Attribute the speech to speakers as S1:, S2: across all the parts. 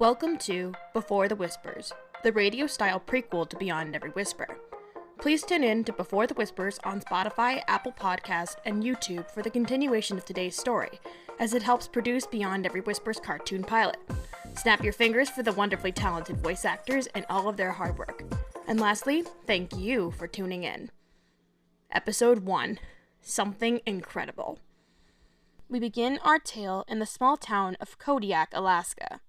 S1: Welcome to Before the Whispers, the radio-style prequel to Beyond Every Whisper. Please tune in to Before the Whispers on Spotify, Apple Podcast, and YouTube for the continuation of today's story, as it helps produce Beyond Every Whisper's cartoon pilot. Snap your fingers for the wonderfully talented voice actors and all of their hard work. And lastly, thank you for tuning in. Episode 1, Something Incredible. We begin our tale in the small town of Kodiak, Alaska.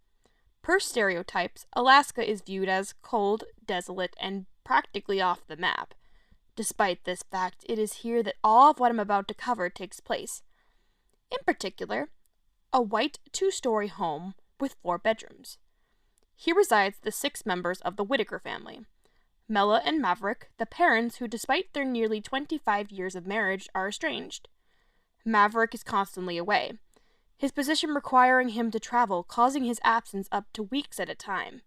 S1: Per stereotypes, Alaska is viewed as cold, desolate, and practically off the map. Despite this fact, it is here that all of what I'm about to cover takes place. In particular, a white 2-story home with 4 bedrooms. Here resides the 6 members of the Whitaker family. Mela and Maverick, the parents who, despite their nearly 25 years of marriage, are estranged. Maverick is constantly away, his position requiring him to travel, causing his absence up to weeks at a time.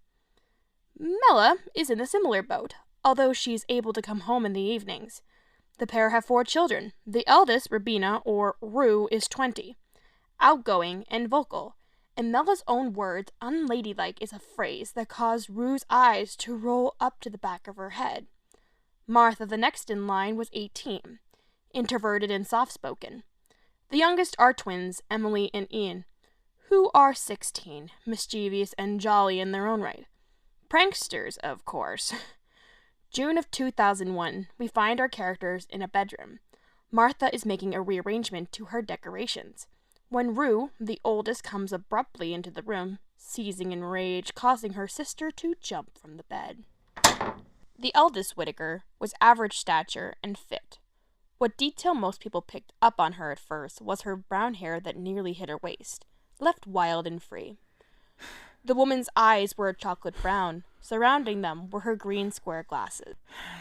S1: Mela is in a similar boat, although she's able to come home in the evenings. The pair have 4 children. The eldest, Rabina, or Rue, is 20, outgoing and vocal. In Mela's own words, unladylike is a phrase that caused Rue's eyes to roll up to the back of her head. Martha, the next in line, was 18, introverted and soft-spoken. The youngest are twins, Emily and Ian, who are 16, mischievous and jolly in their own right. Pranksters, of course. June of 2001, we find our characters in a bedroom. Martha is making a rearrangement to her decorations, when Rue, the oldest, comes abruptly into the room, seizing in rage, causing her sister to jump from the bed. The eldest Whitaker was average stature and fit. What detail most people picked up on her at first was her brown hair that nearly hit her waist, left wild and free. The woman's eyes were a chocolate brown. Surrounding them were her green square glasses.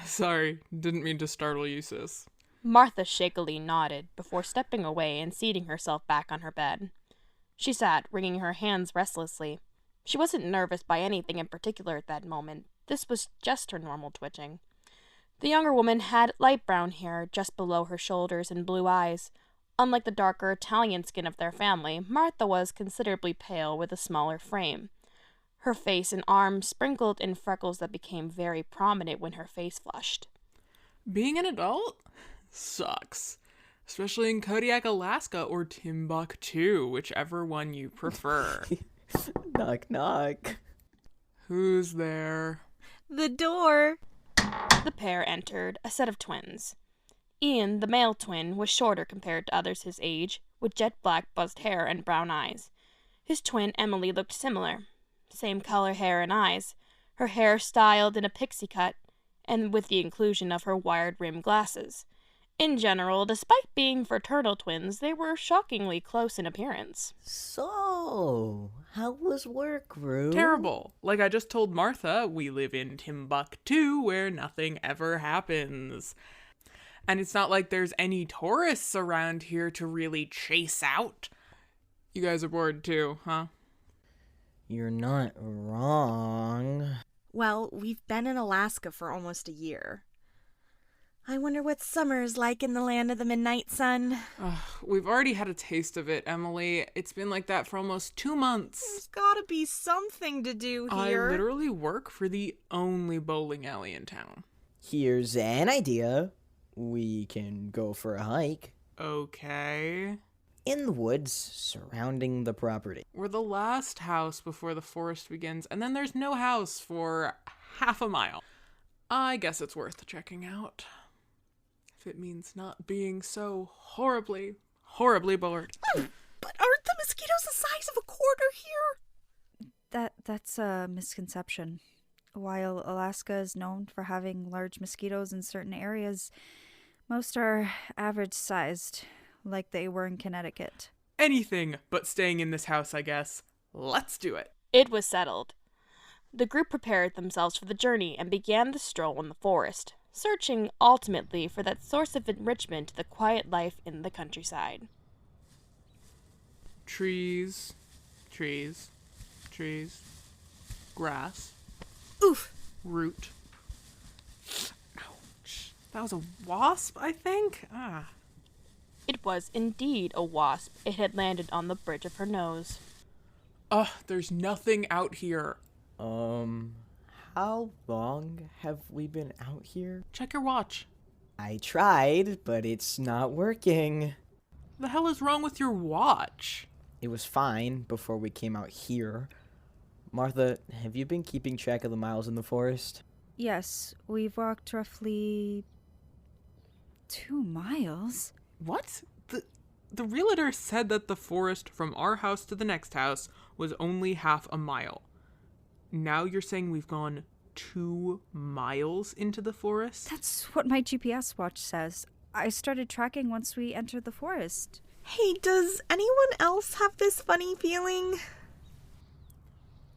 S2: Sorry, didn't mean to startle you, sis.
S1: Martha shakily nodded before stepping away and seating herself back on her bed. She sat, wringing her hands restlessly. She wasn't nervous by anything in particular at that moment. This was just her normal twitching. The younger woman had light brown hair just below her shoulders and blue eyes. Unlike the darker Italian skin of their family, Martha was considerably pale with a smaller frame. Her face and arms sprinkled in freckles that became very prominent when her face flushed.
S2: Being an adult sucks. Especially in Kodiak, Alaska, or Timbuktu, whichever one you prefer.
S3: Knock, knock.
S2: Who's there?
S4: The door.
S1: The pair entered, a set of twins. Ian, the male twin, was shorter compared to others his age, with jet black buzzed hair and brown eyes. His twin, Emily, looked similar. Same color hair and eyes, her hair styled in a pixie cut, and with the inclusion of her wide-rimmed glasses. In general, despite being fraternal twins, they were shockingly close in appearance.
S3: So, how was work, Rue?
S2: Terrible. Like I just told Martha, we live in Timbuktu where nothing ever happens. And it's not like there's any tourists around here to really chase out. You guys are bored too, huh?
S3: You're not wrong.
S4: Well, we've been in Alaska for almost a year. I wonder what summer is like in the land of the midnight sun.
S2: We've already had a taste of it, Emily. It's been like that for almost 2 months.
S4: There's gotta be something to do here.
S2: I literally work for the only bowling alley in town.
S3: Here's an idea. We can go for a hike.
S2: Okay.
S3: In the woods surrounding the property.
S2: We're the last house before the forest begins, and then there's no house for half a mile. I guess it's worth checking out. If it means not being so horribly, horribly bored.
S4: But aren't the mosquitoes the size of a quarter here?
S5: That's a misconception. While Alaska is known for having large mosquitoes in certain areas, most are average-sized, like they were in Connecticut.
S2: Anything but staying in this house, I guess. Let's do it.
S1: It was settled. The group prepared themselves for the journey and began the stroll in the forest, searching ultimately for that source of enrichment to the quiet life in the countryside.
S2: Trees, trees, trees, grass,
S4: Oof.
S2: root. Ouch. That was a wasp, I think?
S1: It, It was indeed a wasp. It had landed on the bridge of her nose.
S2: Ugh, there's nothing out here.
S3: How long have we been out here?
S2: Check your watch.
S3: I tried, but it's not working.
S2: The hell is wrong with your watch?
S3: It was fine before we came out here. Martha, have you been keeping track of the miles in the forest?
S5: Yes, we've walked roughly 2 miles.
S2: What? The realtor said that the forest from our house to the next house was only half a mile. Now you're saying we've gone 2 miles into the forest?
S5: That's what my GPS watch says. I started tracking once we entered the forest.
S4: Hey, does anyone else have this funny feeling?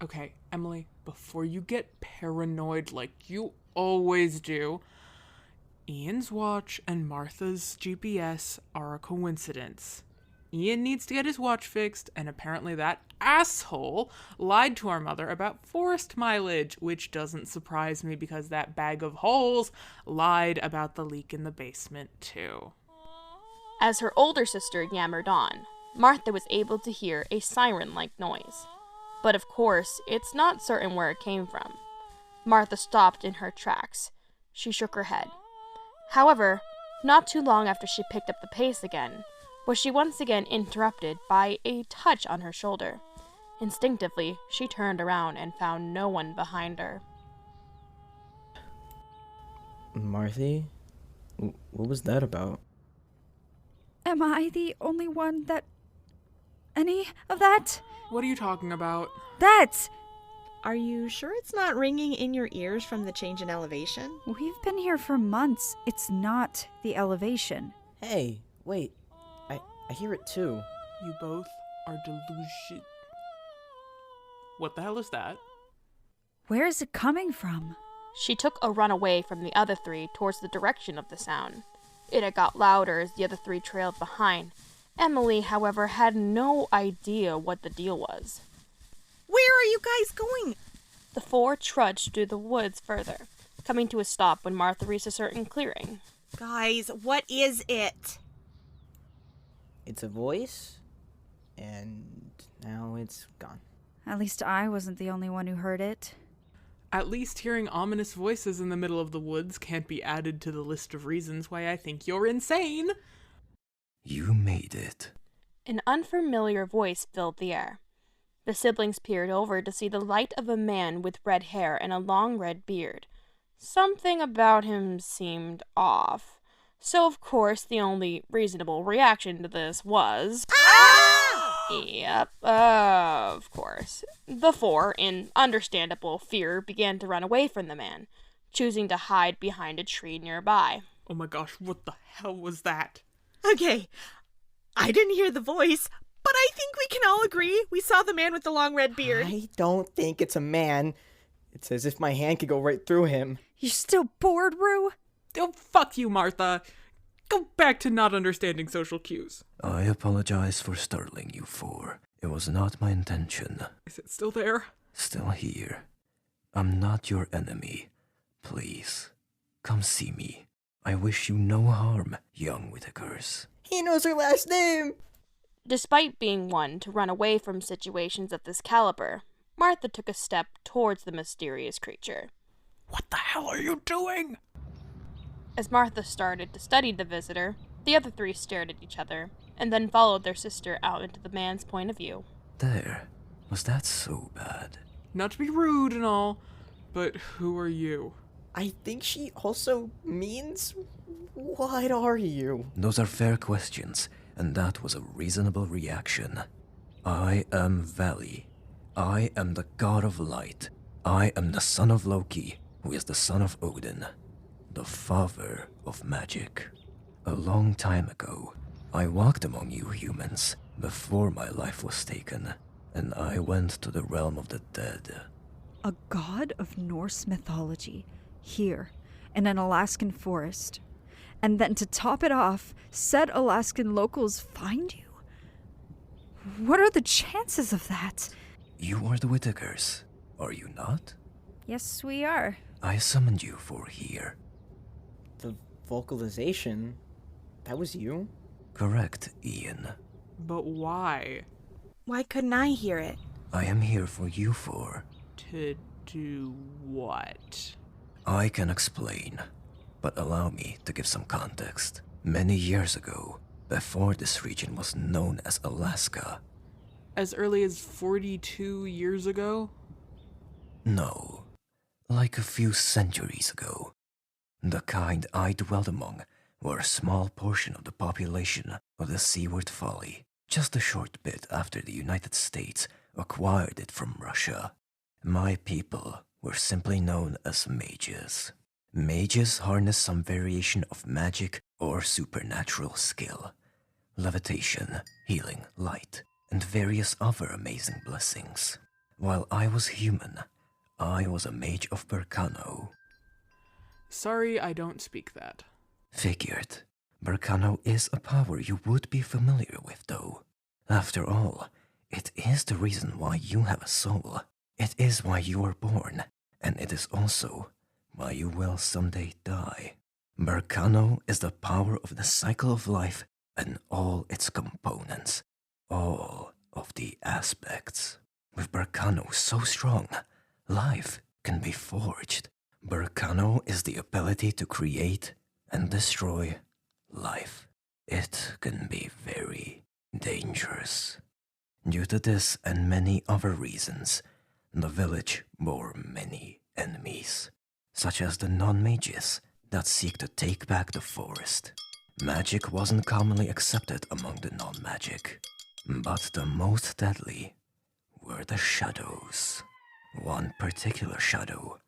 S2: Okay, Emily, before you get paranoid like you always do, Ian's watch and Martha's GPS are a coincidence. Ian needs to get his watch fixed, and apparently that asshole lied to our mother about forest mileage, which doesn't surprise me because that bag of holes lied about the leak in the basement too.
S1: As her older sister yammered on, Martha was able to hear a siren-like noise. But of course, it's not certain where it came from. Martha stopped in her tracks. She shook her head. However, not too long after she picked up the pace again, was she once again interrupted by a touch on her shoulder. Instinctively, she turned around and found no one behind her.
S3: Marthy? What was that about?
S5: Am I the only one that... any of that?
S2: What are you talking about?
S5: That!
S4: Are you sure it's not ringing in your ears from the change in elevation?
S5: We've been here for months. It's not the elevation.
S3: Hey, wait. I hear it too.
S2: You both are delusion. What the hell is that?
S5: Where is it coming from?
S1: She took a run away from the other three towards the direction of the sound. It had got louder as the other three trailed behind. Emily, however, had no idea what the deal was.
S4: Where are you guys going?
S1: The four trudged through the woods further, coming to a stop when Martha reached a certain clearing.
S4: Guys, what is it?
S3: It's a voice, and now it's gone.
S5: At least I wasn't the only one who heard it.
S2: At least hearing ominous voices in the middle of the woods can't be added to the list of reasons why I think you're insane.
S6: You made it.
S1: An unfamiliar voice filled the air. The siblings peered over to see the light of a man with red hair and a long red beard. Something about him seemed off. So, of course, the only reasonable reaction to this was... Yep, of course. The four, in understandable fear, began to run away from the man, choosing to hide behind a tree nearby.
S2: Oh my gosh, what the hell was that?
S4: Okay, I didn't hear the voice, but I think we can all agree we saw the man with the long red beard.
S3: I don't think it's a man. It's as if my hand could go right through him.
S5: You're still bored, Rue?
S2: Oh, fuck you, Martha. Go back to not understanding social cues.
S6: I apologize for startling you four. It was not my intention.
S2: Is it still there?
S6: Still here. I'm not your enemy. Please, come see me. I wish you no harm, young Whitakers.
S3: He knows her last name!
S1: Despite being one to run away from situations of this caliber, Martha took a step towards the mysterious creature.
S2: What the hell are you doing?
S1: As Martha started to study the visitor, the other three stared at each other, and then followed their sister out into the man's point of view.
S6: There. Was that so bad?
S2: Not to be rude and all, but who are you?
S3: I think she also means, what are you?
S6: Those are fair questions, and that was a reasonable reaction. I am Valley. I am the god of light. I am the son of Loki, who is the son of Odin, the father of magic. A long time ago, I walked among you humans before my life was taken, and I went to the realm of the dead.
S5: A god of Norse mythology, here, in an Alaskan forest. And then to top it off, said Alaskan locals find you? What are the chances of that?
S6: You are the Whitakers, are you not?
S5: Yes, we are.
S6: I summoned you for here.
S3: The vocalization? That was you?
S6: Correct, Ian.
S2: But why?
S4: Why couldn't I hear it?
S6: I am here for you four.
S2: To do what?
S6: I can explain, but allow me to give some context. Many years ago, before this region was known as Alaska.
S2: As early as 42 years ago?
S6: No, like a few centuries ago. The kind I dwelled among were a small portion of the population of the Seaward Valley, just a short bit after the United States acquired it from Russia. My people were simply known as mages. Mages harness some variation of magic or supernatural skill. Levitation, healing, light, and various other amazing blessings. While I was human, I was a mage of Berkano.
S2: Sorry, I don't speak that.
S6: Figured. Berkano is a power you would be familiar with, though. After all, it is the reason why you have a soul. It is why you were born, and it is also why you will someday die. Berkano is the power of the cycle of life and all its components, all of the aspects. With Berkano so strong, life can be forged. Berkano is the ability to create and destroy life. It can be very dangerous. Due to this and many other reasons, the village bore many enemies, such as the non-mages that seek to take back the forest. Magic wasn't commonly accepted among the non-magic, but the most deadly were the shadows. One particular shadow,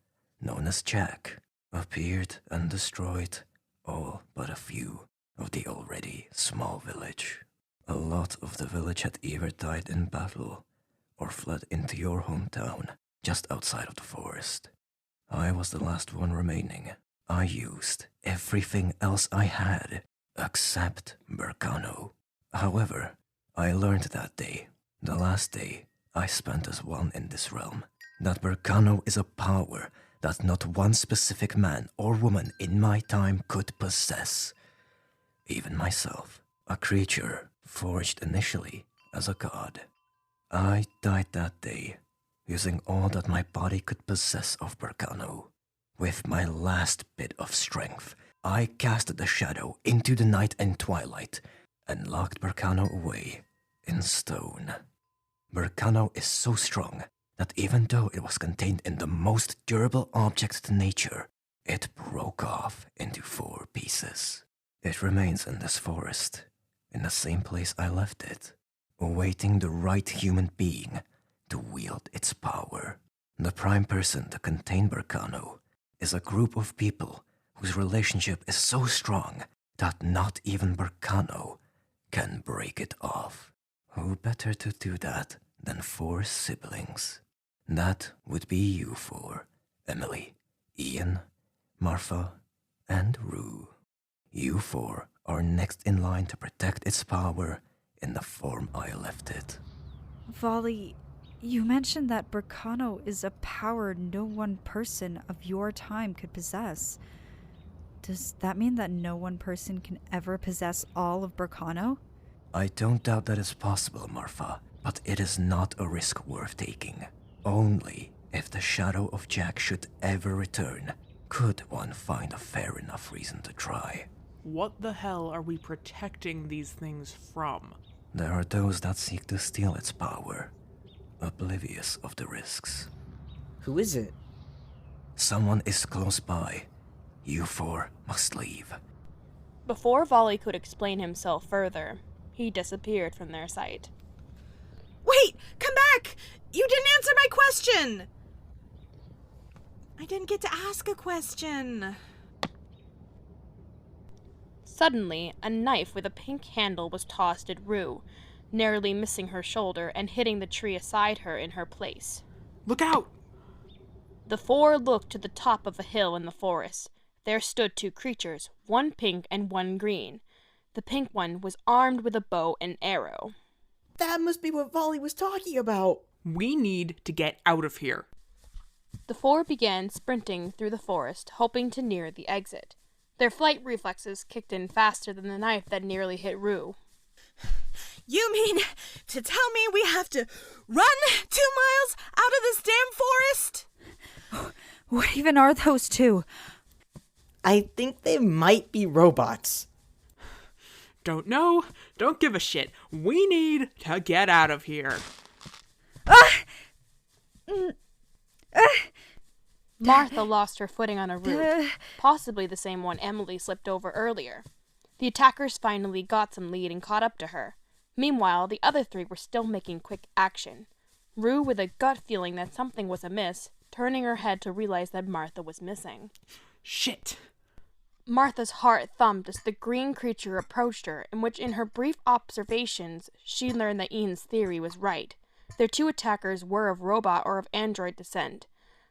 S6: known as Jack, appeared and destroyed all but a few of the already small village. A lot of the village had either died in battle or fled into your hometown just outside of the forest. I was the last one remaining. I used everything else I had except Berkano. However, I learned that day, the last day I spent as one in this realm, that Berkano is a power that not one specific man or woman in my time could possess. Even myself, a creature forged initially as a god. I died that day, using all that my body could possess of Berkano. With my last bit of strength, I casted the shadow into the night and twilight, and locked Berkano away in stone. Berkano is so strong that even though it was contained in the most durable object to nature, it broke off into 4 pieces. It remains in this forest, in the same place I left it, awaiting the right human being to wield its power. The prime person to contain Berkano is a group of people whose relationship is so strong that not even Berkano can break it off. Who better to do that than 4 siblings? That would be you 4, Emily, Ian, Martha, and Rue. You 4 are next in line to protect its power in the form I left it.
S5: Volley, you mentioned that Berkano is a power no one person of your time could possess. Does that mean that no one person can ever possess all of Berkano?
S6: I don't doubt that it's possible, Martha, but it is not a risk worth taking. Only if the shadow of Jack should ever return could one find a fair enough reason to try.
S2: What the hell are we protecting these things from?
S6: There are those that seek to steal its power, oblivious of the risks.
S3: Who is it?
S6: Someone is close by. You 4 must leave.
S1: Before Volley could explain himself further, he disappeared from their sight.
S4: Wait! Come back! You didn't answer my question! I didn't get to ask a question.
S1: Suddenly, a knife with a pink handle was tossed at Rue, narrowly missing her shoulder and hitting the tree aside her in her place.
S2: Look out!
S1: The 4 looked to the top of a hill in the forest. There stood 2 creatures, one pink and one green. The pink one was armed with a bow and arrow.
S3: That must be what Volley was talking about.
S2: We need to get out of here.
S1: The 4 began sprinting through the forest, hoping to near the exit. Their flight reflexes kicked in faster than the knife that nearly hit Rue.
S4: You mean to tell me we have to run 2 miles out of this damn forest?
S5: What even are those two?
S3: I think they might be robots.
S2: Don't know. Don't give a shit. We need to get out of here.
S1: Martha lost her footing on a root, possibly the same one Emily slipped over earlier. The attackers finally got some lead and caught up to her. Meanwhile, the other three were still making quick action. Rue, with a gut feeling that something was amiss, turning her head to realize that Martha was missing.
S2: Shit.
S1: Martha's heart thumped as the green creature approached her, in which in her brief observations she learned that Ian's theory was right. Their two attackers were of robot or of android descent.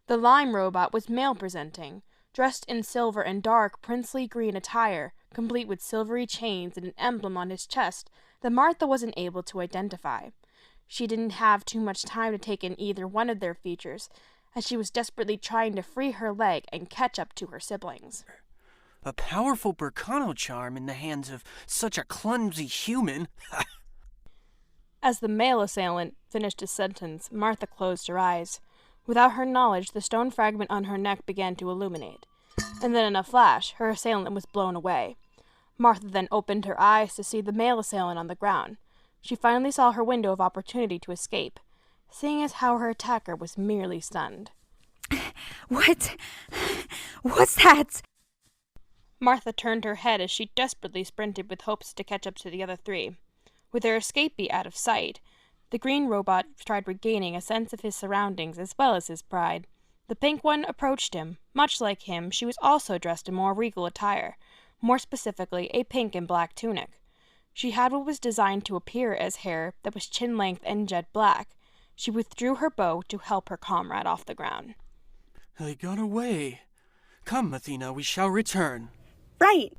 S1: The lime robot was male-presenting, dressed in silver and dark princely green attire, complete with silvery chains and an emblem on his chest that Martha wasn't able to identify. She didn't have too much time to take in either one of their features, as she was desperately trying to free her leg and catch up to her siblings.
S7: A powerful Burkano charm in the hands of such a clumsy human.
S1: As the male assailant finished his sentence, Martha closed her eyes. Without her knowledge, the stone fragment on her neck began to illuminate, and then in a flash, her assailant was blown away. Martha then opened her eyes to see the male assailant on the ground. She finally saw her window of opportunity to escape, seeing as how her attacker was merely stunned.
S5: What? What's that?
S1: Martha turned her head as she desperately sprinted with hopes to catch up to the other three. With their escapee out of sight, the green robot tried regaining a sense of his surroundings as well as his pride. The pink one approached him. Much like him, she was also dressed in more regal attire, more specifically a pink and black tunic. She had what was designed to appear as hair that was chin-length and jet black. She withdrew her bow to help her comrade off the ground.
S7: They got away. Come, Athena, we shall return.
S4: Right.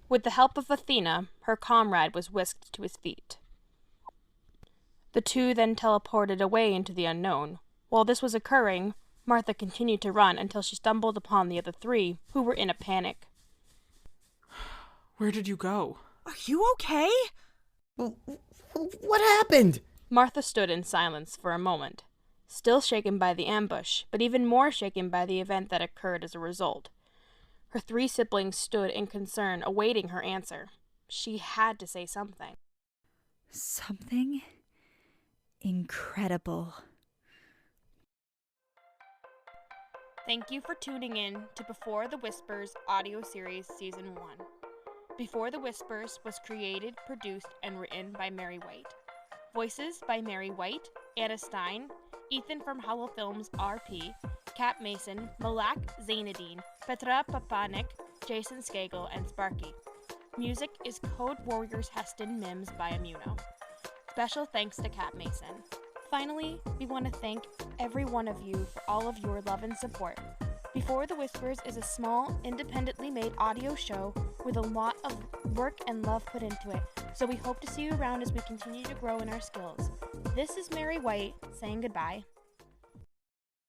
S1: With the help of Athena, her comrade was whisked to his feet. The two then teleported away into the unknown. While this was occurring, Martha continued to run until she stumbled upon the other three, who were in a panic.
S2: Where did you go?
S4: Are you okay?
S3: What happened?
S1: Martha stood in silence for a moment, still shaken by the ambush, but even more shaken by the event that occurred as a result. Her three siblings stood in concern, awaiting her answer. She had to say something.
S5: Something incredible.
S1: Thank you for tuning in to Before the Whispers audio series Season 1. Before the Whispers was created, produced, and written by Mary White. Voices by Mary White, Anna Stein, Ethan from Howell Films RP, Kat Mason, Malak Zainadine, Petra Papanik, Jason Skagel, and Sparky. Music is Code Warriors Heston Mims by Immuno. Special thanks to Kat Mason. Finally, we want to thank every one of you for all of your love and support. Before the Whispers is a small, independently made audio show with a lot of work and love put into it, so we hope to see you around as we continue to grow in our skills. This is Mary White saying goodbye.